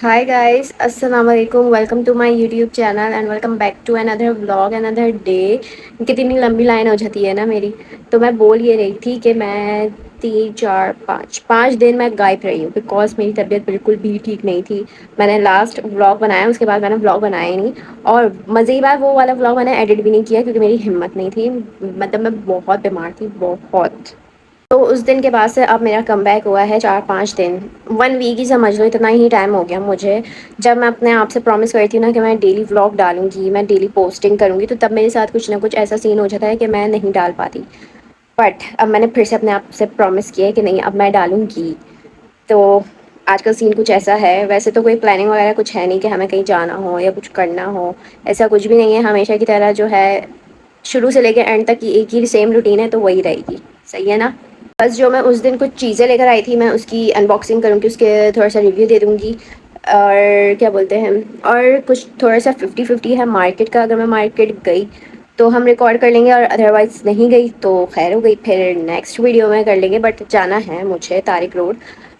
Hi guys, अस्सलाम वालेकुम, welcome to my YouTube channel and welcome back to another vlog another day. कितनी लंबी line हो जाती है ना मेरी। तो मैं बोल ये रही थी कि मैं 3 4 5 5 दिन मैं गायब रही हूँ बिकॉज मेरी तबीयत बिल्कुल भी ठीक नहीं थी। मैंने लास्ट व्लॉग बनाया, उसके बाद मैंने व्लॉग बनाया ही नहीं। और मज़े की बात, वो वाला व्लॉग मैंने एडिट भी नहीं किया क्योंकि मेरी हिम्मत नहीं थी। मतलब मैं बहुत बीमार थी, बहुत। तो उस दिन के बाद से अब मेरा कमबैक हुआ है 4 5 दिन, 1 वीक ही समझ लो, इतना ही टाइम हो गया मुझे। जब मैं अपने आप से प्रॉमिस करती हूँ ना कि मैं डेली व्लॉग डालूंगी, मैं डेली पोस्टिंग करूँगी, तो तब मेरे साथ कुछ ना कुछ ऐसा सीन हो जाता है कि मैं नहीं डाल पाती। बट अब मैंने फिर से अपने आप से प्रॉमिस किया है कि नहीं, अब मैं डालूंगी। तो आज का सीन कुछ ऐसा है। वैसे तो कोई प्लानिंग वगैरह कुछ है नहीं कि हमें कहीं जाना हो या कुछ करना हो, ऐसा कुछ भी नहीं है। हमेशा की तरह जो है, शुरू से लेकर एंड तक की एक ही सेम रूटीन है, तो वही रहेगी। सही है ना। बस जो मैं उस दिन कुछ चीज़ें लेकर आई थी, मैं उसकी अनबॉक्सिंग करूँगी, उसके थोड़ा सा रिव्यू दे दूँगी। और क्या बोलते हैं, और कुछ थोड़ा सा 50-50 है मार्केट का। अगर मैं मार्केट गई तो हम रिकॉर्ड कर लेंगे, और अदरवाइज़ नहीं गई तो खैर हो गई, फिर नेक्स्ट वीडियो में कर लेंगे। बट जाना है मुझे तारिक रोड,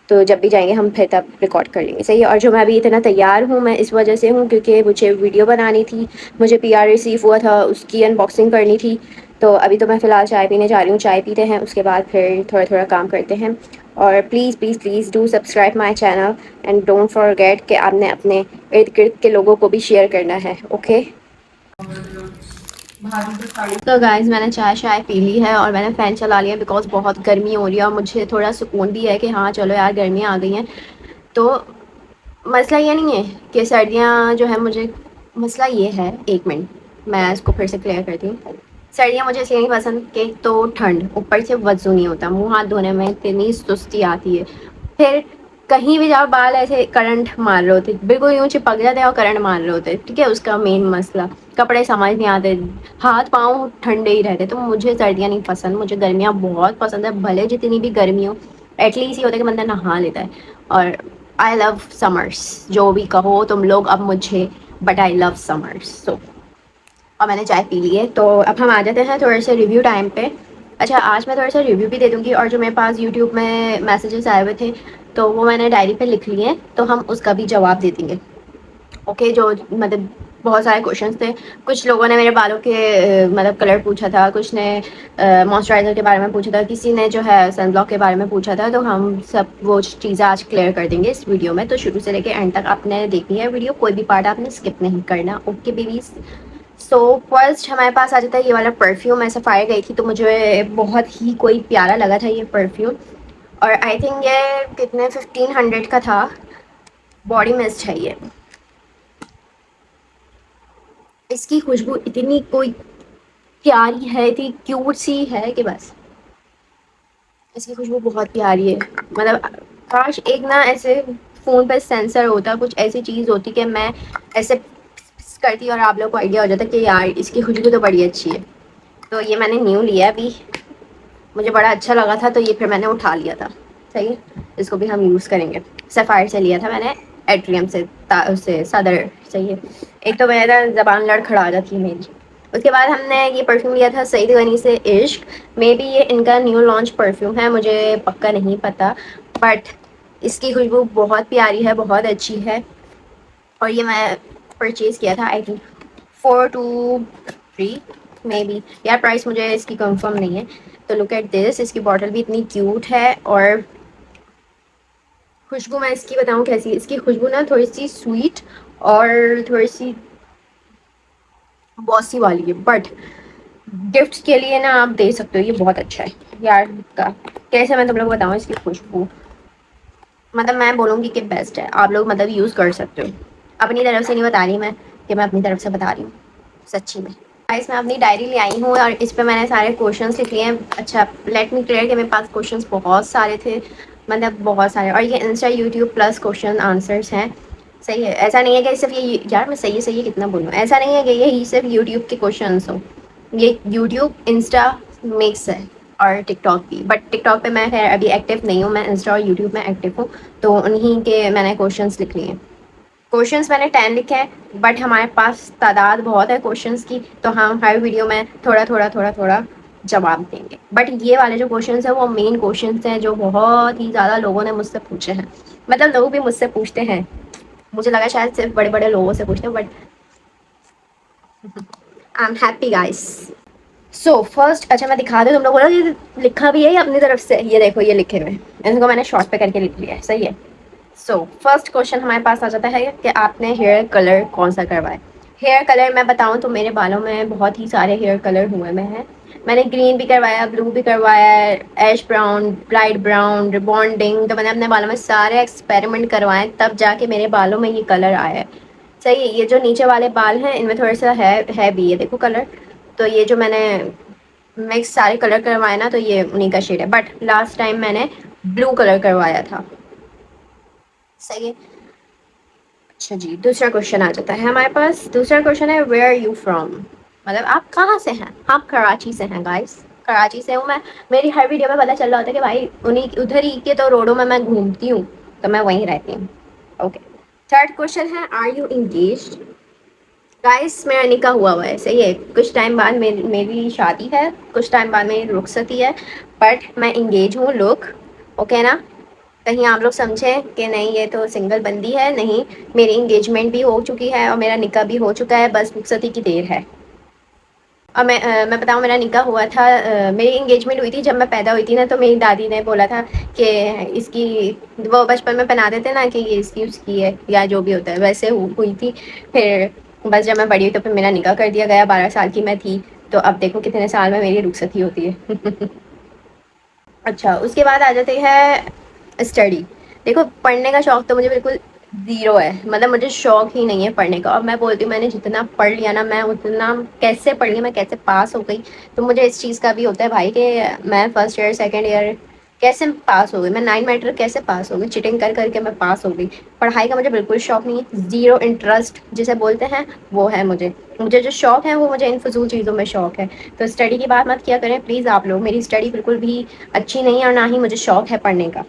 तो जब भी जाएंगे हम फिर तब रिकॉर्ड कर लेंगे। सही है। और जो मैं अभी इतना तैयार हूँ, मैं इस वजह से हूँ क्योंकि मुझे वीडियो बनानी थी, मुझे पीआर रिसीव हुआ था, उसकी अनबॉक्सिंग करनी थी। तो अभी तो मैं फ़िलहाल चाय पीने जा रही हूँ, चाय पीते हैं, उसके बाद फिर थोड़ा थोड़ा काम करते हैं। और please please please do subscribe my channel and don't forget कि आपने अपने इर्द गिर्द के लोगों को भी शेयर करना है। ओके। तो गाइज, मैंने चाय शाय पी ली है और मैंने फ़ैन चला लिया बिकॉज बहुत गर्मी हो रही है, और मुझे थोड़ा सुकून भी है कि हाँ चलो यार, गर्मी आ गई हैं। तो मसला ये नहीं है कि सर्दियाँ जो है मुझे, मसला ये है, एक मिनट मैं इसको फिर से क्लियर करती हूँ। सर्दियाँ मुझे इसलिए नहीं पसंद कि एक तो ठंड, ऊपर से वज़ू नहीं होता, मुंह हाथ धोने में इतनी सुस्ती आती है। फिर कहीं भी जाओ, बाल ऐसे करंट मार रहे होते, बिल्कुल यूँ चिपक जाते हैं और करंट मार रहे होते, ठीक है, उसका मेन मसला। कपड़े समझ नहीं आते, हाथ पाँव ठंडे ही रहते। तो मुझे सर्दियाँ नहीं पसंद, मुझे गर्मियाँ बहुत पसंद है, भले जितनी भी गर्मी हो। एटलीस्ट ये होता है कि बंदा नहा लेता है। और आई लव समर्स, जो भी कहो तुम लोग अब मुझे, बट आई लव समर्स। सो और मैंने चाय पी ली है, तो अब हम आ जाते हैं थोड़े से रिव्यू टाइम पे। अच्छा, आज मैं थोड़ा सा रिव्यू भी दे दूँगी, और जो मेरे पास यूट्यूब में मैसेजेस आए हुए थे तो वो मैंने डायरी पे लिख लिए हैं, तो हम उसका भी जवाब दे देंगे। ओके। जो मतलब बहुत सारे क्वेश्चंस थे। कुछ लोगों ने मेरे बालों के मतलब कलर पूछा था, कुछ ने मॉइस्चराइज़र के बारे में पूछा था, किसी ने जो है सनब्लॉक के बारे में पूछा था। तो हम सब वो चीज़ें आज क्लियर कर देंगे इस वीडियो में। तो शुरू से लेकर एंड तक आपने देखनी है वीडियो, कोई भी पार्ट आपने स्किप नहीं करना। Okay babies. सो फर्स्ट हमारे पास आ जाता है ये वाला परफ्यूम। मैं सफ़ायर गई थी तो मुझे बहुत ही कोई प्यारा लगा था ये परफ्यूम। और आई थिंक ये कितने 1500 का था। बॉडी मिस्ट है ये। इसकी खुशबू इतनी कोई प्यारी है, इतनी क्यूट सी है कि बस। इसकी खुशबू बहुत प्यारी है। मतलब काश एक ना ऐसे फ़ोन पे सेंसर होता, कुछ ऐसी चीज़ होती कि मैं ऐसे करती और आप लोग को आइडिया हो जाता कि यार इसकी खुशबू तो बड़ी अच्छी है। तो ये मैंने न्यू लिया अभी, मुझे बड़ा अच्छा लगा था तो ये फिर मैंने उठा लिया था। सही है। इसको भी हम यूज़ करेंगे। सफ़ायर से लिया था मैंने, एट्रियम से, उससे सदर। सही है। एक तो मेरा ज़बान लड़खड़ा जाती है मेरी। उसके बाद हमने ये परफ्यूम लिया था सईद गनी से, इश्क। मे बी ये इनका न्यू लॉन्च परफ्यूम है, मुझे पक्का नहीं पता। बट इसकी खुशबू बहुत प्यारी है, बहुत अच्छी है। और ये मैं परचेज़ किया था आई थिंक 423 मे बी। यार प्राइस मुझे इसकी कंफर्म नहीं है। तो लुक एट दिस, इसकी बॉटल भी इतनी क्यूट है। और खुशबू मैं इसकी बताऊँ कैसी, इसकी खुशबू ना थोड़ी सी स्वीट और थोड़ी सी बॉसी वाली है। बट गिफ्ट्स के लिए ना आप दे सकते हो, ये बहुत अच्छा है यार का। कैसे मैं तुम लोग बताऊँ इसकी खुशबू, मतलब मैं बोलूँगी कि बेस्ट है, आप लोग मतलब यूज़ कर सकते हो। अपनी तरफ से नहीं बता रही मैं, कि मैं अपनी तरफ से बता रही हूँ, सच्ची में। गाइस, मैं अपनी डायरी ले आई हूँ और इस पे मैंने सारे क्वेश्चंस लिख लिए हैं। अच्छा, लेट मी क्लियर कि मेरे पास क्वेश्चंस बहुत सारे थे, मतलब बहुत सारे। और ये Insta YouTube plus question answers हैं। सही है। ऐसा नहीं है कि सिर्फ ये, यार मैं सही है सही है कितना बोलूँ, ऐसा नहीं है कि यही सिर्फ यूट्यूब के क्वेश्चन हो। ये यूट्यूब, इंस्टा मिक्स है, और टिकटॉक भी। बट टिकटॉक पे मैं खैर अभी एक्टिव नहीं हूँ, मैं इंस्टा और यूट्यूब में एक्टिव हूँ। तो उन्हीं के मैंने क्वेश्चंस लिख लिए हैं। क्वेश्चंस मैंने 10 लिखे हैं, बट हमारे पास तादाद बहुत है क्वेश्चंस की, तो हम हर वीडियो में थोड़ा थोड़ा थोड़ा थोड़ा जवाब देंगे। बट ये वाले जो क्वेश्चंस हैं वो मेन क्वेश्चंस हैं जो बहुत ही ज़्यादा लोगों ने मुझसे पूछे हैं, मतलब लोग भी मुझसे पूछते हैं। मुझे लगा शायद सिर्फ बड़े बड़े लोगों से पूछते हैं, but I am happy guys. So first, अच्छा मैं दिखा दूँ तुम लोग, बोला ये लिखा भी है या अपनी तरफ से, ये देखो ये लिखे हुए हैं, इनको मैंने शॉर्ट पे करके लिख लिया है, सही है। सो फर्स्ट क्वेश्चन हमारे पास आ जाता है कि आपने हेयर कलर कौन सा करवाया। हेयर कलर मैं बताऊं तो मेरे बालों में बहुत ही सारे हेयर कलर हुए में हैं। मैंने ग्रीन भी करवाया, ब्लू भी करवाया, ऐश ब्राउन, ब्राइट ब्राउन, रिबॉन्डिंग, तो मैंने अपने बालों में सारे एक्सपेरिमेंट करवाए, तब जाके मेरे बालों में ये कलर आया है। सही है। ये जो नीचे वाले बाल हैं इनमें थोड़ा सा है भी, ये देखो कलर। तो ये जो मैंने मिक्स सारे कलर करवाए ना, तो ये उन्हीं का शेड है, बट लास्ट टाइम मैंने ब्लू कलर करवाया था। सही है। अच्छा जी, दूसरा क्वेश्चन आ जाता है हमारे पास। दूसरा क्वेश्चन है वेयर आर यू फ्रॉम, मतलब आप कहाँ से हैं। हम कराची से हैं गाइस, कराची से हूँ मैं। मेरी हर वीडियो में पता चल रहा होता है कि भाई उन्हीं उधर ही के तो रोडों में मैं घूमती हूँ, तो मैं वहीं रहती हूँ। ओके। थर्ड क्वेश्चन है आर यू इंगेज्ड। गाइस मेरा निकाह हुआ है, सही है। कुछ टाइम बाद मेरी शादी है, कुछ टाइम बाद मेरी रुखसती है, बट मैं इंगेज हूँ। लुक ओके ना, कहीं आप लोग समझें कि नहीं ये तो सिंगल बंदी है, नहीं। मेरी इंगेजमेंट भी हो चुकी है और मेरा निकाह भी हो चुका है, बस रुखसती की देर है। और मैं बताऊँ, मेरा निकाह हुआ था, मेरी इंगेजमेंट हुई थी जब मैं पैदा हुई थी ना, तो मेरी दादी ने बोला था कि इसकी, वो बचपन में पहना देते ना कि ये इसकी उसकी है या जो भी होता है, वैसे हुई थी। फिर बस जब मैं बड़ी हुई तो फिर मेरा निकाह कर दिया गया, 12 साल की मैं थी। तो अब देखो कितने साल में मेरी रुखसती होती है। अच्छा, उसके बाद आ जाती है स्टडी। देखो पढ़ने का शौक तो मुझे बिल्कुल ज़ीरो है, मतलब मुझे शौक ही नहीं है पढ़ने का। और मैं बोलती हूँ मैंने जितना पढ़ लिया ना, मैं उतना कैसे पढ़ लिया, मैं कैसे पास हो गई। तो मुझे इस चीज़ का भी होता है भाई कि मैं फर्स्ट ईयर सेकेंड ईयर कैसे पास हो गई, मैं 9 मैट्रिक कैसे पास हो गई, चिटिंग कर करके मैं पास हो गई। पढ़ाई का मुझे बिल्कुल शौक नहीं है, ज़ीरो इंटरेस्ट जिसे बोलते हैं वो है मुझे। मुझे जो शौक है वो मुझे इन फजूल चीज़ों में शौक है। तो स्टडी की बात मत किया करें प्लीज़ आप लोग, मेरी स्टडी बिल्कुल भी अच्छी नहीं है और ना ही मुझे शौक है पढ़ने का।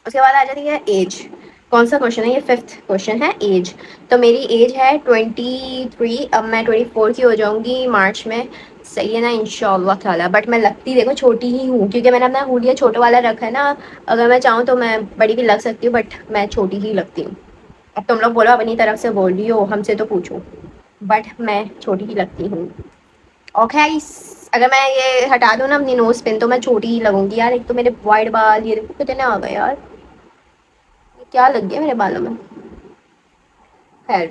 उसके बाद आ जाती है एज। कौन सा क्वेश्चन है ये, फिफ्थ क्वेश्चन है एज। तो मेरी एज है 23, अब मैं 24 की हो जाऊंगी मार्च में। सही है ना, इंशाल्लाह ताला। बट मैं लगती देखो छोटी ही हूँ, क्योंकि मैंने अपना हुलिया छोटे वाला रखा है ना। अगर मैं चाहूँ तो मैं बड़ी भी लग सकती हूँ, बट मैं छोटी ही लगती हूँ। अब तुम लोग बोलो अपनी तरफ से बोल रही हो, हमसे तो पूछो, बट मैं छोटी ही लगती हूँ। ओके। अगर मैं ये हटा दूँ ना अपनी नोज पिन, तो मैं छोटी ही लगूंगी यार। एक तो मेरे वाइट बाल ये देखो कितने आ गए यार, ये क्या लग गया मेरे बालों में। खैर,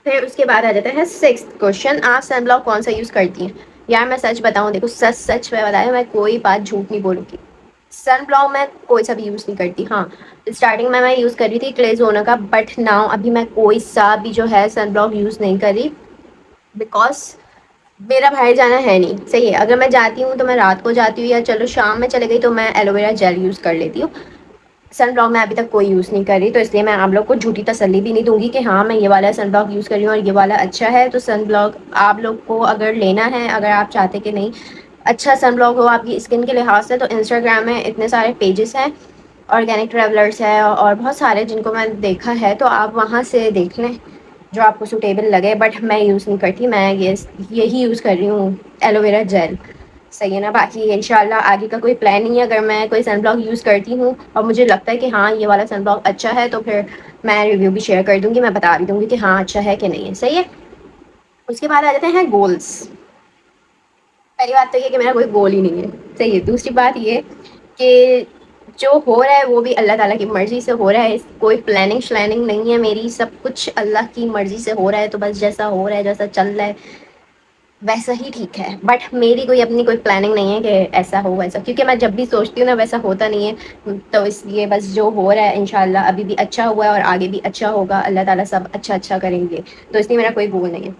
फिर उसके बाद आ जाता है सिक्स क्वेश्चन, आप सन ब्लॉक कौन सा यूज़ करती हैं। यार मैं सच बताऊँ, देखो सच सच मैं बताया, मैं कोई बात झूठ नहीं बोलूँगी। सन ब्लॉक मैं कोई सा भी यूज़ नहीं करती। हाँ, स्टार्टिंग में मैं यूज़ कर रही थी क्लेजोना का, बट नाउ अभी मैं कोई सा भी जो है सन ब्लॉक यूज़ नहीं कर रही, बिकॉज मेरा बाहर जाना है नहीं। सही है, अगर मैं जाती हूँ तो मैं रात को जाती हूँ, या चलो शाम में चले गई तो मैं एलोवेरा जेल यूज़ कर लेती हूँ। सन ब्लॉक मैं अभी तक कोई यूज़ नहीं कर रही, तो इसलिए मैं आप लोग को झूठी तसल्ली भी नहीं दूंगी कि हाँ मैं ये वाला सन ब्लॉक यूज़ कर रही हूँ और ये वाला अच्छा है। तो सन ब्लॉक आप लोग को अगर लेना है, अगर आप चाहते कि नहीं अच्छा सन ब्लॉक हो आपकी स्किन के लिहाज से, तो इंस्टाग्राम में इतने सारे पेजेस हैं, ऑर्गेनिक ट्रेवलर्स है और बहुत सारे जिनको मैं देखा है, तो आप वहाँ से देख लें जो आपको सूटेबल लगे। बट मैं यूज़ नहीं करती, मैं ये यही यूज़ कर रही हूँ, एलोवेरा जेल। सही है ना। बाकी इंशाल्लाह आगे का कोई प्लान नहीं है, अगर मैं कोई सन ब्लॉक यूज़ करती हूँ और मुझे लगता है कि हाँ ये वाला सन ब्लॉक अच्छा है, तो फिर मैं रिव्यू भी शेयर कर दूँगी, मैं बता भी दूँगी कि हाँ अच्छा है कि नहीं है। सही है। उसके बाद आ जाते हैं गोल्स। पहली बात तो ये कि मेरा कोई गोल ही नहीं है। सही है। दूसरी बात ये कि जो हो रहा है वो भी अल्लाह ताला की मर्ज़ी से हो रहा है, कोई प्लानिंग श्लैनिंग नहीं है मेरी, सब कुछ अल्लाह की मर्ज़ी से हो रहा है। तो बस जैसा हो रहा है, जैसा चल रहा है वैसा ही ठीक है। बट मेरी कोई अपनी कोई प्लानिंग नहीं है कि ऐसा हो वैसा, क्योंकि मैं जब भी सोचती हूँ ना वैसा होता नहीं है। तो इसलिए बस जो हो रहा है इंशाल्लाह अभी भी अच्छा हुआ है और आगे भी अच्छा होगा, अल्लाह ताला सब अच्छा अच्छा करेंगे। तो इसलिए मेरा कोई गोल नहीं है।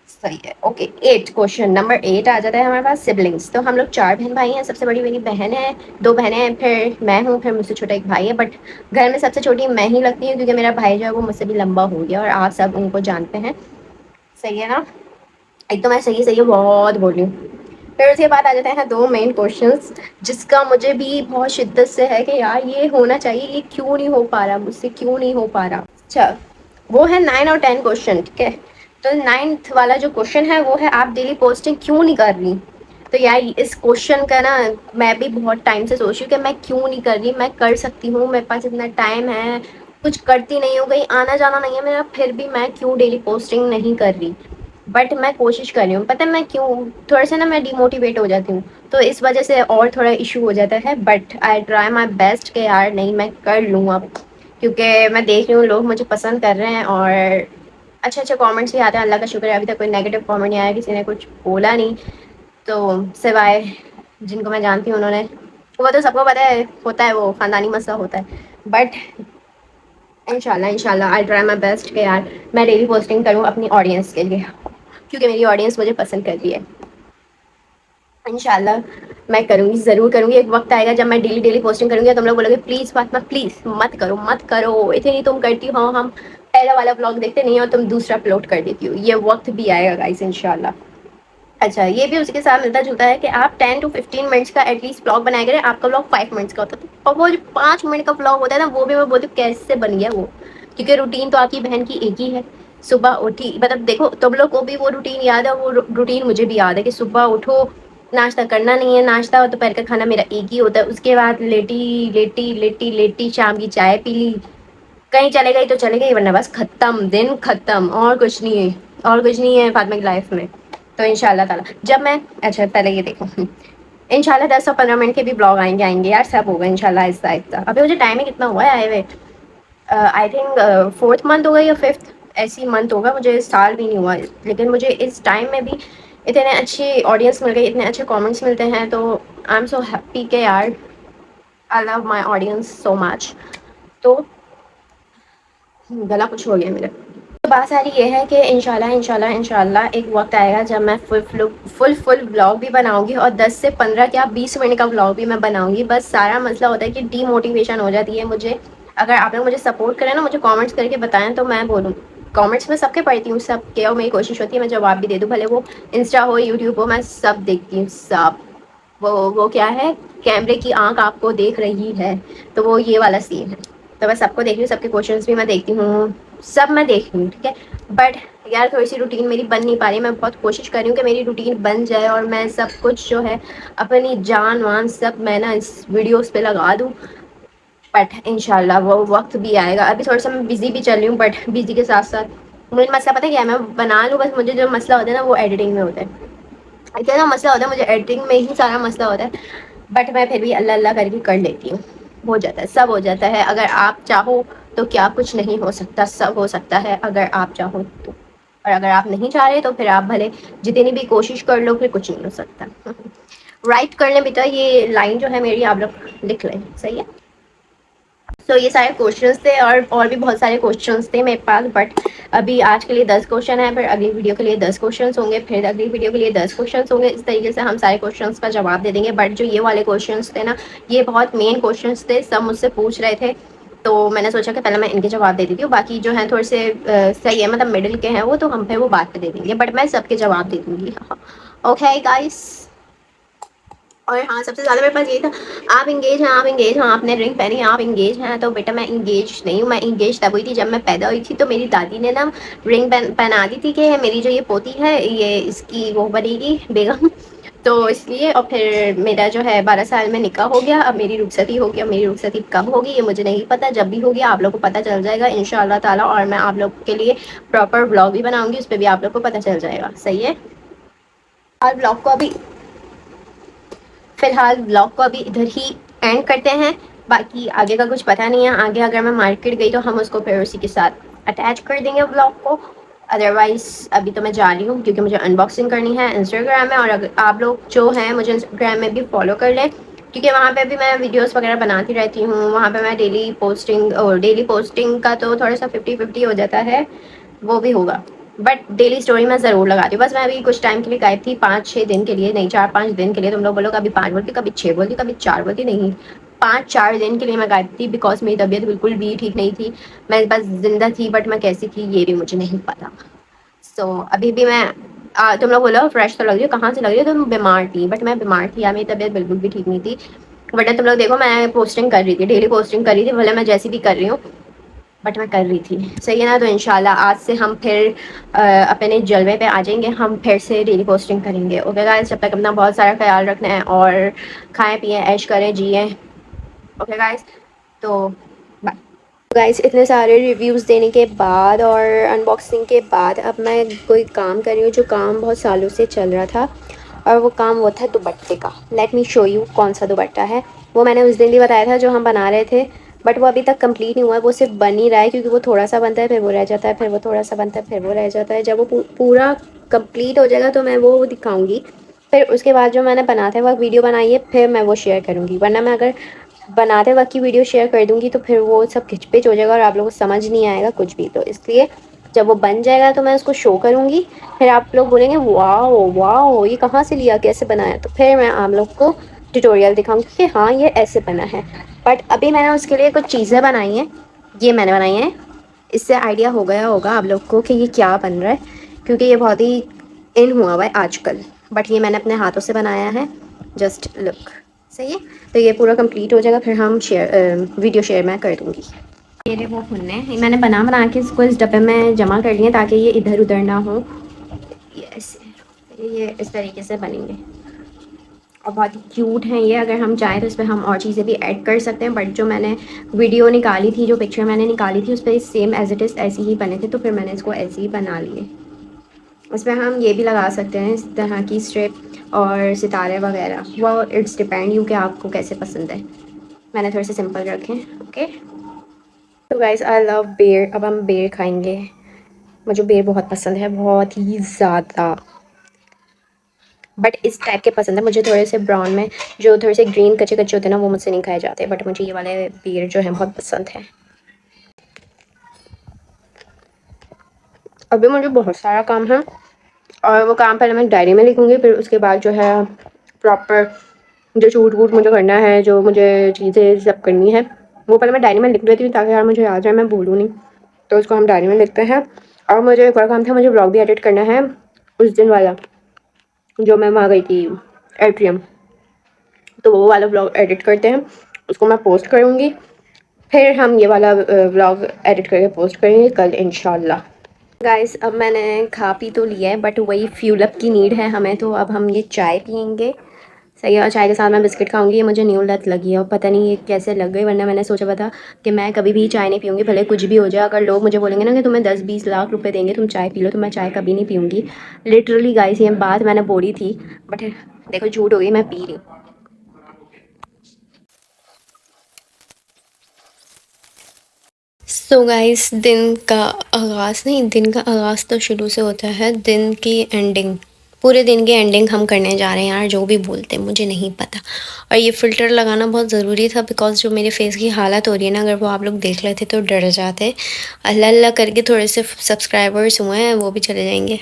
सही है। ओके, एट क्वेश्चन नंबर 8 आ जाता है हमारे पास सिबलिंग्स। तो हम लोग 4 बहन भाई हैं, सबसे बड़ी मेरी बहन है, 2 बहनें हैं, फिर मैं हूँ, फिर मुझसे छोटा एक भाई है। बट घर में सबसे छोटी मैं ही लगती हूँ, क्योंकि मेरा भाई जो है वो मुझसे भी लंबा हो गया और आप सब उनको जानते हैं। सही है ना। एक तो मैं सही सही बहुत बोल रही हूँ। फिर उसके बाद आ जाते हैं 2 मेन क्वेश्चंस, जिसका मुझे भी बहुत शिद्दत से है कि यार ये होना चाहिए, ये क्यों नहीं हो पा रहा मुझसे, क्यों नहीं हो पा रहा। अच्छा, वो है 9 और 10 क्वेश्चन, ठीक है। तो 9th वाला जो क्वेश्चन है वो है आप डेली पोस्टिंग क्यों नहीं कर रही। तो यार इस क्वेश्चन का ना मैं भी बहुत टाइम से सोच रही हूँ कि मैं क्यों नहीं कर रही। मैं कर सकती हूँ, मेरे पास इतना टाइम है, कुछ करती नहीं हूँ, कहीं आना जाना नहीं है मेरा, फिर भी मैं क्यों डेली पोस्टिंग नहीं कर रही। बट मैं कोशिश कर रही हूँ, पता है मैं क्यों, थोड़ा सा ना मैं डिमोटिवेट हो जाती हूँ, तो इस वजह से और थोड़ा इशू हो जाता है। But I try my best कि यार नहीं मैं कर लूँ अब, क्योंकि मैं देख रही हूँ लोग मुझे पसंद कर रहे हैं और अच्छे अच्छे कमेंट्स भी आते हैं। अल्लाह का शुक्र है अभी तक कोई नेगेटिव कमेंट नहीं आया, किसी ने कुछ बोला नहीं, तो सिवाय जिनको मैं जानती हूँ उन्होंने, वो तो सबको पता है, होता है वो ख़ानदानी मसला होता है। बट इंशाल्लाह इंशाल्लाह आई ट्राई माई बेस्ट कि यार मैं डेली पोस्टिंग करूँ अपनी ऑडियंस के लिए, क्योंकि मेरी ऑडियंस मुझे पसंद कर रही है। इंशाल्लाह मैं करूँगी, ज़रूर करूँगी। एक वक्त आएगा जब मैं डेली डेली पोस्टिंग करूँगी, तुम लोग बोलोगे प्लीज़ फातिमा प्लीज़ मत करो मत करो, इतनी तुम करती हो, हम पहला वाला ब्लॉग देखते नहीं हो, तुम दूसरा अपलोड कर देती हो। ये वक्त भी आएगा गाइस इंशाल्लाह। अच्छा, ये भी उसके साथ मिलता जुलता है कि आप 10 टू 15 मिनट्स का एटलीस्ट ब्लॉग बनाया करें। आपका ब्लॉग 5 मिनट्स का होता है, और वो जो 5 मिनट का ब्लॉग होता है ना, वो भी मैं बोलती हूँ कैसे बन गया वो, क्योंकि रूटीन तो आपकी बहन की एक ही है। सुबह उठी, मतलब देखो तुम लोग को भी वो रूटीन याद है, वो रूटीन मुझे भी याद है कि सुबह उठो, नाश्ता करना नहीं है, नाश्ता और दोपहर का खाना मेरा एक ही होता है, उसके बाद लेटी लेटी लेटी लेटी शाम की चाय पी ली, कहीं चले गई तो चले गई, वरना बस खत्म, दिन खत्म, और कुछ नहीं है, और कुछ नहीं है फातिमा की लाइफ में। तो इंशाल्लाह ताला जब मैं, अच्छा पहले ये देखो, इंशाल्लाह 10 और 15 मिनट के भी ब्लॉग आएंगे आएंगे यार, सब होगा इंशाल्लाह आहिस्ता आहिस्ता। अभी मुझे टाइम ही कितना हुआ है आए हुए, आई थिंक 4th मंथ होगा या 5th ऐसी मंथ होगा, मुझे साल भी नहीं हुआ, लेकिन मुझे इस टाइम में भी इतने अच्छी ऑडियंस मिल गई, इतने अच्छे कमेंट्स मिलते हैं, तो आई एम सो हैप्पी के यार, I love my audience so much. तो गला कुछ हो गया मेरा। तो बात सारी ये है कि इंशाल्लाह इंशाल्लाह इंशाल्लाह एक वक्त आएगा जब मैं फुल व्लॉग भी बनाऊंगी, और 10 से 15 क्या 20 मिनट का व्लॉग भी मैं बनाऊंगी। बस सारा मसला होता है कि डीमोटिवेशन हो जाती है मुझे। अगर आप लोग मुझे सपोर्ट करें ना, मुझे कमेंट्स करके बताएं, तो मैं बोलूँ, कमेंट्स में सबके पढ़ती हूँ, सबके, और मेरी कोशिश होती है मैं जवाब भी दे दूँ, भले वो इंस्टा हो यूट्यूब हो, मैं सब देखती हूँ सब। वो क्या है, कैमरे की आंख आपको देख रही है, तो वो ये वाला सीन है। तो मैं सबको देख रही हूँ, सबके क्वेश्चंस भी मैं देखती हूँ, सब मैं देख रही हूँ, ठीक है। बट यार थोड़ी सी रूटीन मेरी बन नहीं पा रही, मैं बहुत कोशिश कर रही हूँ कि मेरी रूटीन बन जाए, और मैं सब कुछ जो है अपनी जान वान सब मैं ना इस वीडियोस पे लगा दूँ। बट इंशाल्लाह वो वक्त भी आएगा। अभी थोड़ा सा मैं बिज़ी भी चल रही हूँ, बट बिज़ी के साथ साथ मुझे मसला पता है क्या है, मैं बना लूँ, बस मुझे जो मसला होता है ना वो एडिटिंग में होता है, इतना मसला होता है मुझे, एडिटिंग में ही सारा मसला होता है। बट मैं फिर भी अल्लाह अल्लाह करके कर लेती हूँ, हो जाता है, सब हो जाता है। अगर आप चाहो तो क्या कुछ नहीं हो सकता, सब हो सकता है अगर आप चाहो तो, और अगर आप नहीं चाह रहे तो फिर आप भले जितनी भी कोशिश कर लो, फिर कुछ नहीं हो सकता। राइट कर लें बेटा, ये लाइन जो है मेरी आप लोग लिख लें, सही है। तो ये सारे क्वेश्चंस थे, और भी बहुत सारे क्वेश्चंस थे मेरे पास, बट अभी आज के लिए 10 क्वेश्चन है, फिर अगली वीडियो के लिए 10 क्वेश्चंस होंगे, फिर अगली वीडियो के लिए 10 क्वेश्चंस होंगे, इस तरीके से हम सारे क्वेश्चंस का जवाब दे देंगे। बट जो ये वाले क्वेश्चंस थे ना, ये बहुत मेन क्वेश्चंस थे, सब मुझसे पूछ रहे थे, तो मैंने सोचा कि पहले मैं इनके जवाब दे देती हूँ, बाकी जो है थोड़े से सही है, मतलब मिडिल के हैं वो, तो हम फिर वो बात पे दे देंगे, बट मैं सबके जवाब दे दूँगी। ओके गाइस, और हाँ सबसे ज़्यादा मेरे पास ये था, आप इंगेज हैं, आप इंगेज हैं, आपने रिंग पहनी है, आप इंगेज हैं, तो बेटा मैं इंगेज नहीं हूँ। मैं इंगेज तब हुई थी जब मैं पैदा हुई थी, तो मेरी दादी ने ना रिंग पहना दी थी कि मेरी जो ये पोती है ये इसकी वो बनेगी बेगम, तो इसलिए। और फिर मेरा जो है 12 साल में निकाह हो गया, अब मेरी रुखसती हो गया, मेरी रुखसती कब होगी ये मुझे नहीं पता, जब भी होगी आप लोग को पता चल जाएगा इंशाल्लाह ताला, और मैं आप लोग के लिए प्रॉपर ब्लॉग भी बनाऊंगी, उस पर भी आप लोग को पता चल जाएगा, सही है। और ब्लॉग को अभी फिलहाल ब्लॉग को अभी इधर ही एंड करते हैं, बाकी आगे का कुछ पता नहीं है, आगे अगर मैं मार्केट गई तो हम उसको फिर उसी के साथ अटैच कर देंगे ब्लॉग को। अदरवाइज अभी तो मैं जा रही हूँ क्योंकि मुझे अनबॉक्सिंग करनी है इंस्टाग्राम में, और अगर आप लोग जो हैं मुझे इंस्टाग्राम में भी फॉलो कर लें, क्योंकि वहाँ पे भी मैं वीडियोस वगैरह बनाती रहती हूँ, वहाँ पे मैं डेली पोस्टिंग का तो थोड़ा सा 50-50 हो जाता है, वो भी होगा, बट डेली स्टोरी मैं ज़रूर लगाती हूँ। बस मैं अभी कुछ टाइम के लिए गायब थी, 5-6 दिन के लिए, नहीं 4-5 दिन के लिए। तुम लोग बोलो कभी 5 बोलती, कभी 6 बोलती, कभी 4 बोलती, नहीं 5-4 दिन के लिए मैं गायब थी, बिकॉज मेरी तबीयत बिल्कुल भी ठीक नहीं थी। मैं बस जिंदा थी, बट मैं कैसी थी ये भी मुझे नहीं पता। अभी भी मैं तुम लोग बोलो फ्रेश तो लग रही हो, कहाँ से लग रही हो, तुम बीमार थी, बट मैं बीमार थी यार, मेरी तबीयत बिल्कुल भी ठीक नहीं थी। बट तुम लोग देखो मैं पोस्टिंग कर रही थी, डेली पोस्टिंग कर रही थी, भले मैं जैसी भी कर रही हूँ, बट मैं कर रही थी, सही है ना। तो इंशाल्लाह आज से हम फिर अपने जलवे पे आ जाएंगे, हम फिर से डेली पोस्टिंग करेंगे। ओके गाइस, जब तक अपना बहुत सारा ख्याल रखना है, और खाएं पिएं ऐश करें जिए। ओके गाइस, तो बाय। गाइस इतने सारे रिव्यूज़ देने के बाद और अनबॉक्सिंग के बाद अब मैं कोई काम कर रही हूँ जो काम बहुत सालों से चल रहा था, और वो काम वो था दुपट्टे का। लेट मी शो यू कौन सा दुपट्टा है। वो मैंने उस दिन भी बताया था जो हम बना रहे थे, बट वो अभी तक कंप्लीट नहीं हुआ है। वो सिर्फ बन ही रहा है क्योंकि वो थोड़ा सा बनता है फिर वो रह जाता है, फिर वो थोड़ा सा बनता है फिर वो रह जाता है। जब वो पूरा कंप्लीट हो जाएगा तो मैं वो दिखाऊँगी। फिर उसके बाद जो मैंने बनाते वक्त वीडियो बनाई है फिर मैं वो शेयर करूँगी, वरना मैं अगर बनाते वक्त की वीडियो शेयर कर दूँगी तो फिर वो सब खिचपिच हो जाएगा और आप लोगों को समझ नहीं आएगा कुछ भी। तो इसलिए जब वो बन जाएगा तो मैं उसको शो करूँगी, फिर आप लोग बोलेंगे वाओ वाओ ये कहाँ से लिया, कैसे बनाया, तो फिर मैं आप लोग को ट्यूटोरियल दिखाऊँगी कि हाँ ये ऐसे बना है। बट अभी मैंने उसके लिए कुछ चीज़ें बनाई हैं, ये मैंने बनाई हैं। इससे आइडिया हो गया होगा आप लोग को कि ये क्या बन रहा है, क्योंकि ये बहुत ही इन हुआ हुआ है आजकल। बट ये मैंने अपने हाथों से बनाया है, जस्ट लुक। सही है, तो ये पूरा कंप्लीट हो जाएगा फिर हम वीडियो शेयर मैं कर दूँगी। ये रहे वो भुनने, ये मैंने बना के इसको इस डब्बे में जमा कर लिया ताकि ये इधर उधर ना हो। ये इस तरीके से बनेंगे और बहुत ही क्यूट हैं ये। अगर हम चाहें तो इस पर हम और चीज़ें भी ऐड कर सकते हैं, बट जो मैंने वीडियो निकाली थी, जो पिक्चर मैंने निकाली थी उस पर सेम एज इट इज़ ऐसे ही बने थे, तो फिर मैंने इसको ऐसे ही बना लिए। इसमें हम ये भी लगा सकते हैं इस तरह की स्ट्रिप और सितारे वगैरह, वो इट्स डिपेंड यू कि आपको कैसे पसंद है। मैंने थोड़े से सिंपल रखे हैं। ओके, तो गाइस आई लव बेर। अब हम बेर खाएंगे। मुझे बेर बहुत पसंद है, बहुत ही ज़्यादा। बट इस टाइप के पसंद है मुझे, थोड़े से ब्राउन में, जो थोड़े से ग्रीन कच्चे कच्चे होते हैं ना वो मुझसे नहीं खाए जाते, बट मुझे ये वाले बेर जो है बहुत पसंद है। अभी मुझे बहुत सारा काम है और वो काम पहले मैं डायरी में लिखूँगी, फिर उसके बाद जो है प्रॉपर जो शूट वूट मुझे करना है, जो मुझे चीज़ें सब करनी है वो पहले मैं डायरी में लिख लेती हूँ ताकि यार मुझे याद जाए, मैं भूलूँ नहीं। तो उसको हम डायरी में लिखते हैं। और मुझे एक और काम था, मुझे ब्लॉग भी एडिट करना है उस दिन वाला जो मैं वहाँ गई थी एट्रियम, तो वो वाला ब्लॉग एडिट करते हैं, उसको मैं पोस्ट करूँगी। फिर हम ये वाला व्लॉग एडिट करके पोस्ट करेंगे कल इंशाल्लाह। गाइस अब मैंने खा पी तो लिया है, बट वही फ्यूल अप की नीड है हमें, तो अब हम ये चाय पियेंगे। सही है, और चाय के साथ मैं बिस्किट खाऊंगी। ये मुझे न्यू लत लगी है और पता नहीं ये कैसे लग गई, वरना मैंने सोचा था कि मैं कभी भी चाय नहीं पीऊँगी, भले कुछ भी हो जाए। अगर लोग मुझे बोलेंगे ना कि तुम्हें 10-20 लाख रुपए देंगे तुम चाय पी लो, तो मैं चाय कभी नहीं पीऊँगी। लिटरली गाइस ये बात मैंने बोली थी, बट देखो झूठ हो गई, मैं पी रही हूँ। सो गाइस दिन का आगाज़ नहीं, दिन का आगाज़ तो शुरू से होता है, दिन की एंडिंग, पूरे दिन की एंडिंग हम करने जा रहे हैं यार। जो भी बोलते हैं मुझे नहीं पता। और ये फ़िल्टर लगाना बहुत ज़रूरी था बिकॉज़ जो मेरे फेस की हालत हो रही है ना, अगर वो आप लोग देख लेते तो डर जाते। अल्लाह अल्लाह करके थोड़े से सब्सक्राइबर्स हुए हैं, वो भी चले जाएंगे।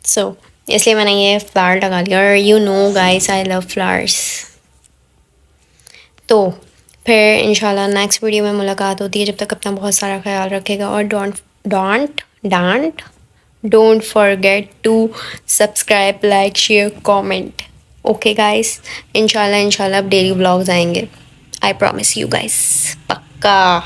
सो इसलिए मैंने ये फ्लावर लगा लिया। और you know guys I love flowers. तो फिर इंशाल्लाह नेक्स्ट वीडियो में मुलाकात होती है। जब तक अपना बहुत सारा ख्याल रखेगा और don't forget to subscribe, like, share, comment. Okay guys, इंशाल्लाह अब डेली व्लॉग्स आएंगे। आई प्रॉमिस यू गाइस, पक्का।